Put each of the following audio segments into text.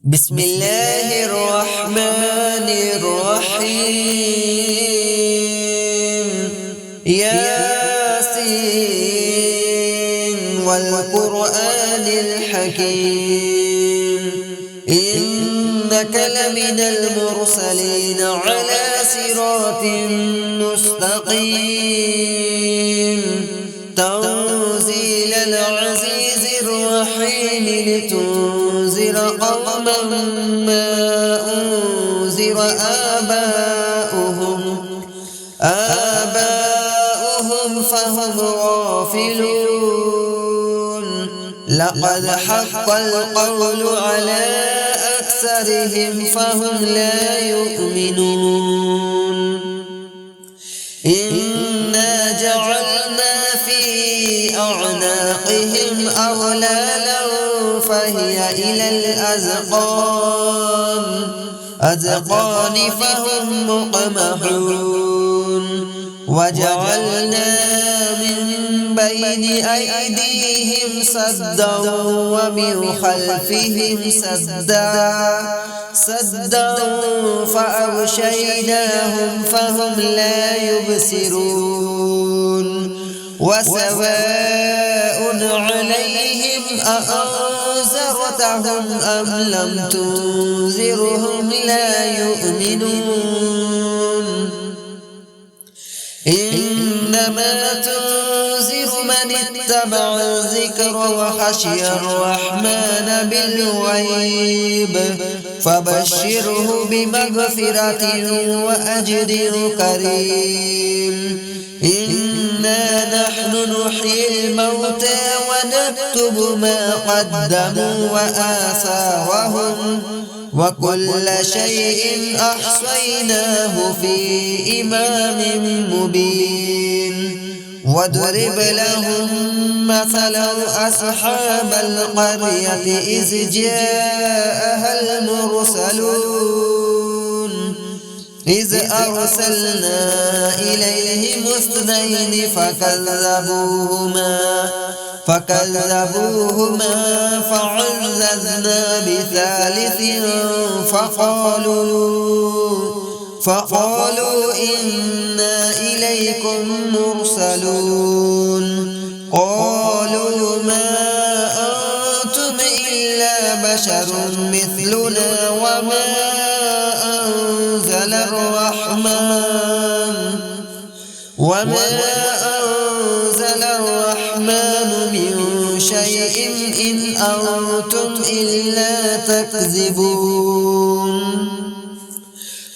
بسم الله الرحمن الرحيم ياسين والقرآن الحكيم إنك لمن المرسلين على صراط مستقيم تنزيل العزيز الرحيم لتنذر قوما ما أنذر آباؤهم فهم غافلون لقد حق القول على أكثرهم فهم لا يؤمنون إنا جعلنا في أعناقهم أغلالا فهي إلى الأذقان فهم مقمحون وجعلنا من بين أيديهم سدا ومن خلفهم سدا فأغشيناهم فهم لا يبصرون وسواء عليهم أأنذرتهم أم لم تنذرهم لا يؤمنون إنما تنذر من اتبع الذكر وخشي الرحمن بالغيب فبشره بمغفرة وأجر كريم إنا نحن نحيي الموتى ونكتب ما قدموا وآثارهم وكل شيء أحصيناه في إمام مبين واضرب لهم مثلا أصحاب القرية إذ جاءها المرسلون إذ أرسلنا إليهم اثنين فكذبوهما فعززنا بثالث فقالوا إنا إليكم مرسلون قالوا ما أنتم إلا بشر مثلنا وما أنزل الرحمن من شيء إن أنتم إلا تكذبون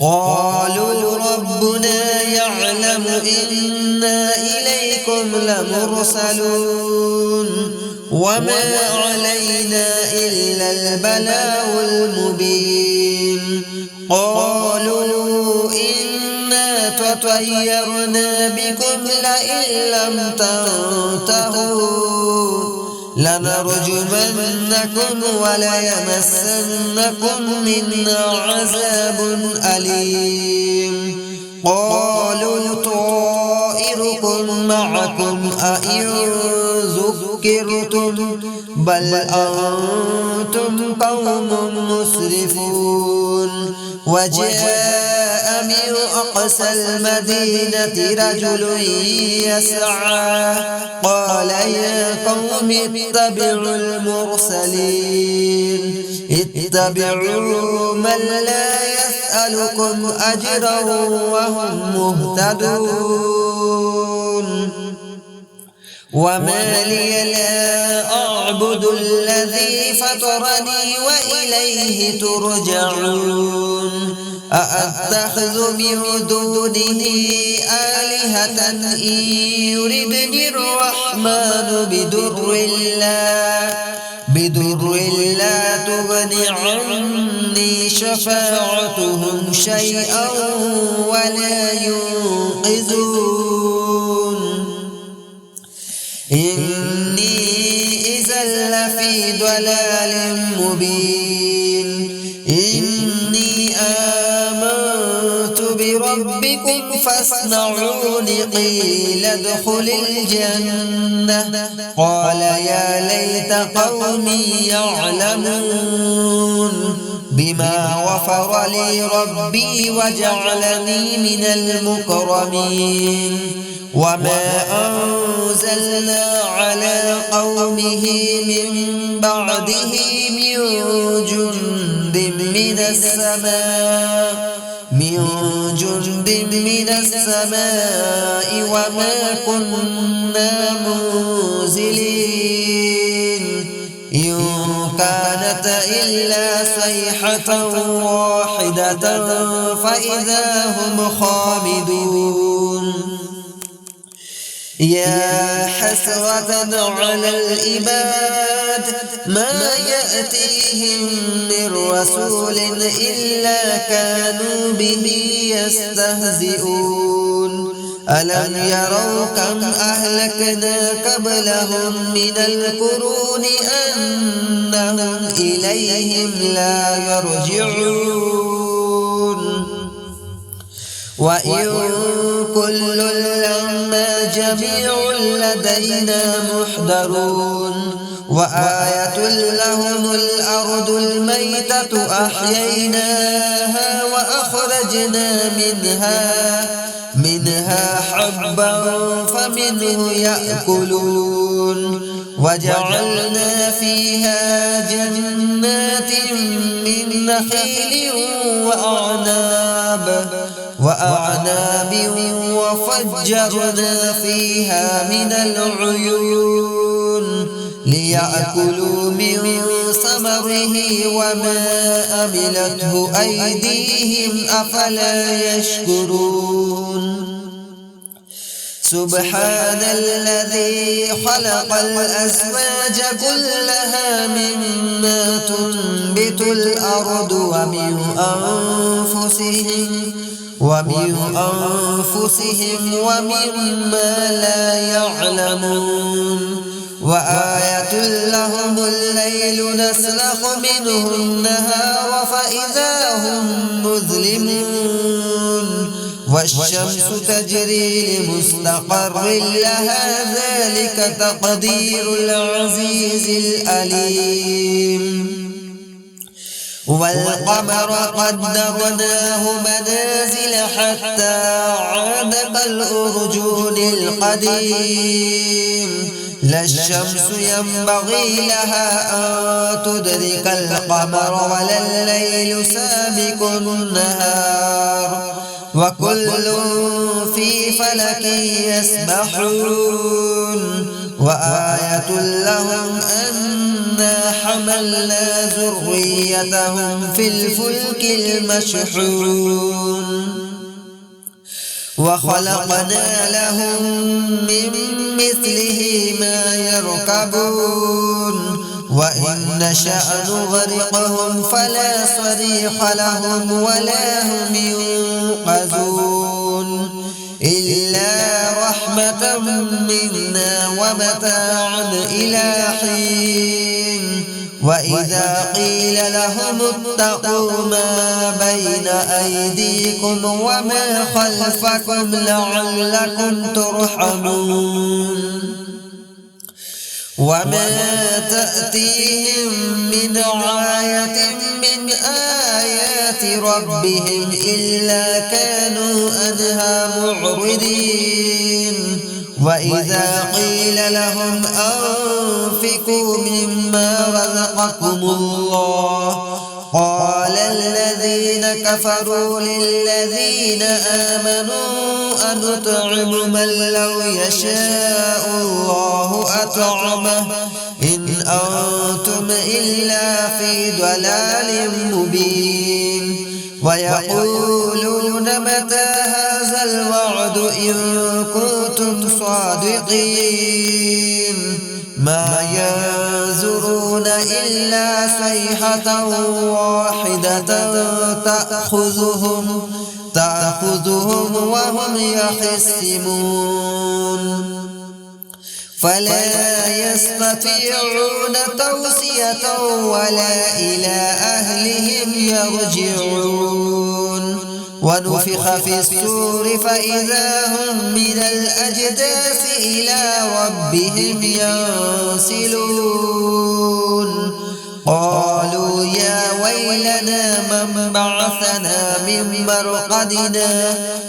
قالوا ربنا يعلم إنا إليكم لمرسلون وما علينا إلا البلاغ المبين قالوا إنا تطيرنا بكم لئن لم تنتهوا لنرجمنكم وليمسنكم منا عذاب أليم قالوا طائركم معكم أئن ذكرتم بل أنتم قوم مسرفون وجاء من أقصى المدينة رجل يسعى قال يا قوم اتبعوا المرسلين اتبعوا من لا يسألكم أجرا وهم مهتدون وما لي لا أعبد الذي فطرني وإليه ترجعون أأتخذ من دونه آلهة إن يردني الرحمن بدر لا تغن عني شفاعتهم شيئا ولا ينقذون إني إذا لفي ضلال مبين إني آمنت بربكم فاسمعون قيل ادخل الجنة قال يا ليت قومي يعلمون بما غفر لي ربي وجعلني من المكرمين وما أنزلنا على قومه من بعده من جند من السماء وما كنا منزلين إن كانت إلا صيحة واحدة فإذا هم خامدون يا حسرة على العباد ما يأتيهم من رسول إلا كانوا به يستهزئون ألم يروا كم أهلكنا قبلهم من القرون أنهم إليهم لا يرجعون وإن كل لما جميع لدينا محضرون وآية لهم الأرض الميتة أحييناها وأخرجنا منها حبا فمنه يأكلون وجعلنا فيها جنات من نخيل وأعناب وفجرنا فيها من العيون ليأكلوا من ثمره وما عملته أيديهم أفلا يشكرون سبحان الذي خلق الأزواج كلها مما تنبت الأرض ومن أنفسهم ومما لا يعلمون وآية لهم الليل نسلخ منه النهار فإذا هم مظلمون والشمس تجري لمستقر لها ذلك تقدير العزيز العليم والقمر قدرناه منازل حتى عاد كالأرجون القديم لا الشمس ينبغي لها أن تدرك القمر ولا الليل سابق النهار وكل في فلك يسبحون وآية لهم أنا حملنا ذريتهم في الفلك المشحون وخلقنا لهم من مثله ما يركبون وإن نشأ نغرقهم فلا صريخ لهم ولا هم ينقذون إلا رحمة منا ومتاعا إلى حين وإذا قيل لهم اتقوا ما بين أيديكم وما خلفكم لعلكم ترحمون وما تأتيهم من آية من آيات ربهم إلا كانوا عنها معرضين وإذا قيل لهم أنفقوا مما رزقكم الله قال الذين كفروا للذين آمنوا أنطعم من لو يشاء الله أطعمه إن أنتم إلا في ضلال مبين ويقولون متى هذا الوعد إن كنتم صادقين ما ينظرون إلا صيحة واحدة تأخذهم وهم يخصمون فلا يستطيعون توصية ولا إلى أهلهم يرجعون ونفخ في الصور فإذا هم من الأجداث إلى ربهم ينسلون قالوا يا ويلنا من بعثنا من مرقدنا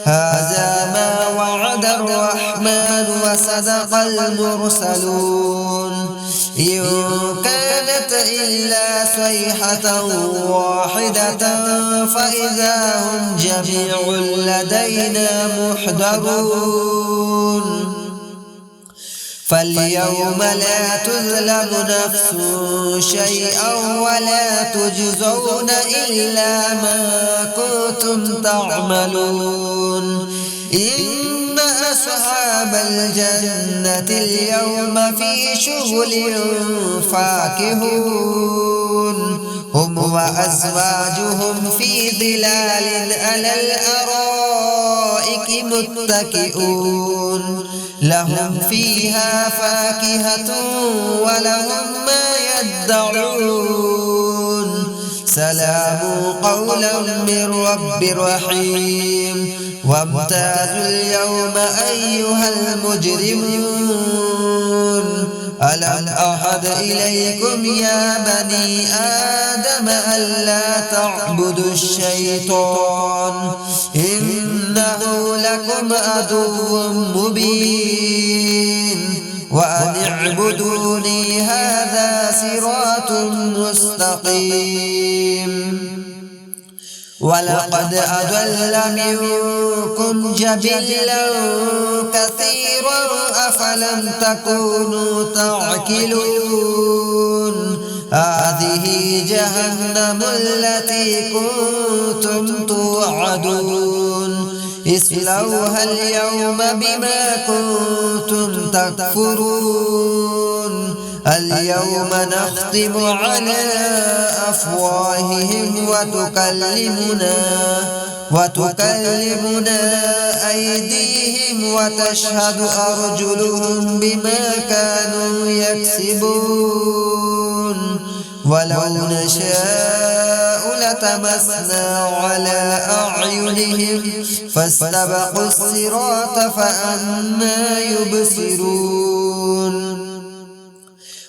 هذا ما وعد الرحمن وصدق المرسلون إن كانت إلا صيحة واحدة فإذا هم جميع لدينا محضرون فاليوم لا تظلم نفس شيئا ولا تجزون إلا ما كنتم تعملون إن أصحاب الجنة اليوم في شغل فاكهون هم وأزواجهم في ظلال على الأرائك متكئون لهم فيها فاكهة ولهم ما يدعون سلام قولا من رب رحيم وامتازوا اليوم أيها المجرمون ألم أعهد إليكم يا بني آدم ألا تعبدوا الشيطان إنه لكم عدو مبين وأن اعبدوني هذا صراط مستقيم ولقد أضل منكم جبلا كثيرا أفلم تكونوا تعقلون هذه جهنم التي كنتم توعدون اصلوها اليوم بما كنتم تكفرون اليوم نختم على أفواههم وتكلمنا أيديهم وتشهد أرجلهم بما كانوا يكسبون ولو نشاء لتمسنا على أعينهم فاستبقوا الصراط فأنى يبصرون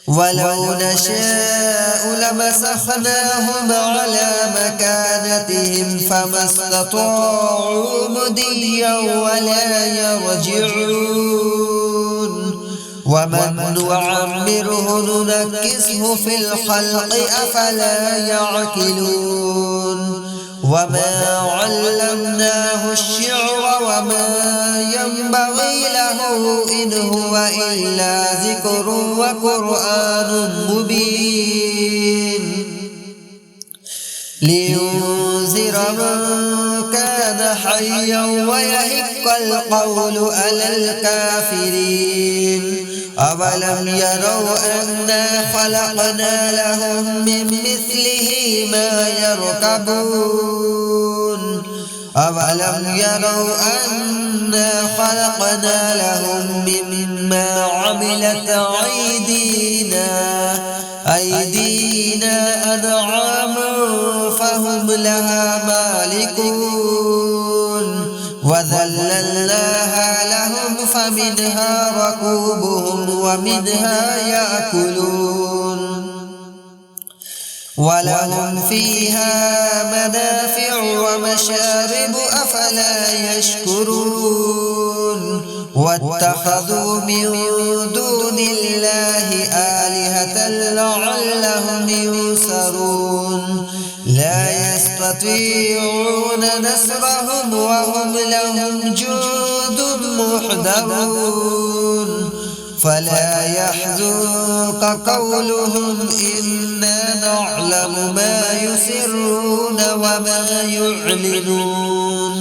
ولو نشاء لمسخناهم على مكانتهم فما استطاعوا مضيا ولا يرجعون ومن نعمره ننكسه في الخلق أفلا يعقلون وما علمناه الشعر وما ينبغي له إن هو إلا ذكر وقرآن مبين لينذر من كان حيا ويحق القول على الكافرين أولم يروا أنا خلقنا لهم من مثله ما يركبون أولم يروا أنا خلقنا لهم مما عملت أيدينا أنعاما فهم لها مالكون وذللناها لهم فمنها ركوبهم ومنها يأكلون ولهم فيها منافع ومشارب أفلا يشكرون واتخذوا من دون الله آلهة لعلهم ينصرون لا يستطيعون نصرهم وهم لهم جند محضرون فلا يحزنك قولهم إنا نعلم ما يسرون وما يعلنون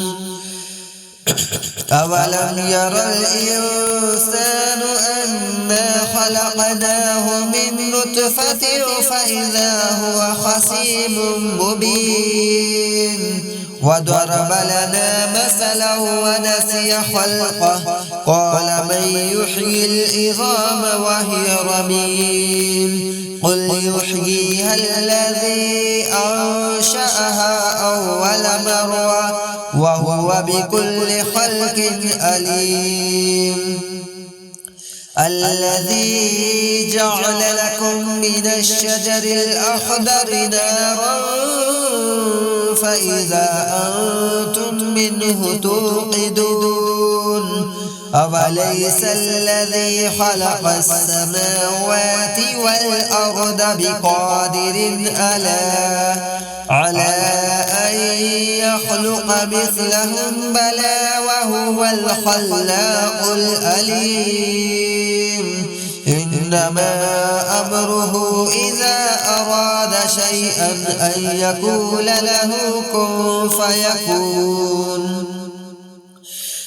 أولم يرى الإنسان أنا خلقناه من نطفة فإذا هو خصيم مبين وضرب لنا مثلا ونسي خلقه قال من يحيي العظام وهي رميم قل يحييها الذي أنشأها أول مرة وهو بكل خلق عليم الذي جعل لكم من الشجر الأخضر نارا فإذا أنتم منه توقدون أوليس الذي خلق السماوات والأرض بقادر على أن يخلق مثلهم بلى وهو الخلاق العليم إنما أمره إذا أراد شيئا أن يقول له كن فيكون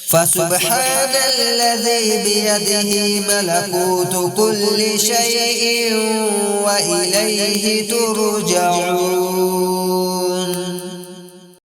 فسبحان الذي بيده ملكوت كل شيء وإليه ترجعون.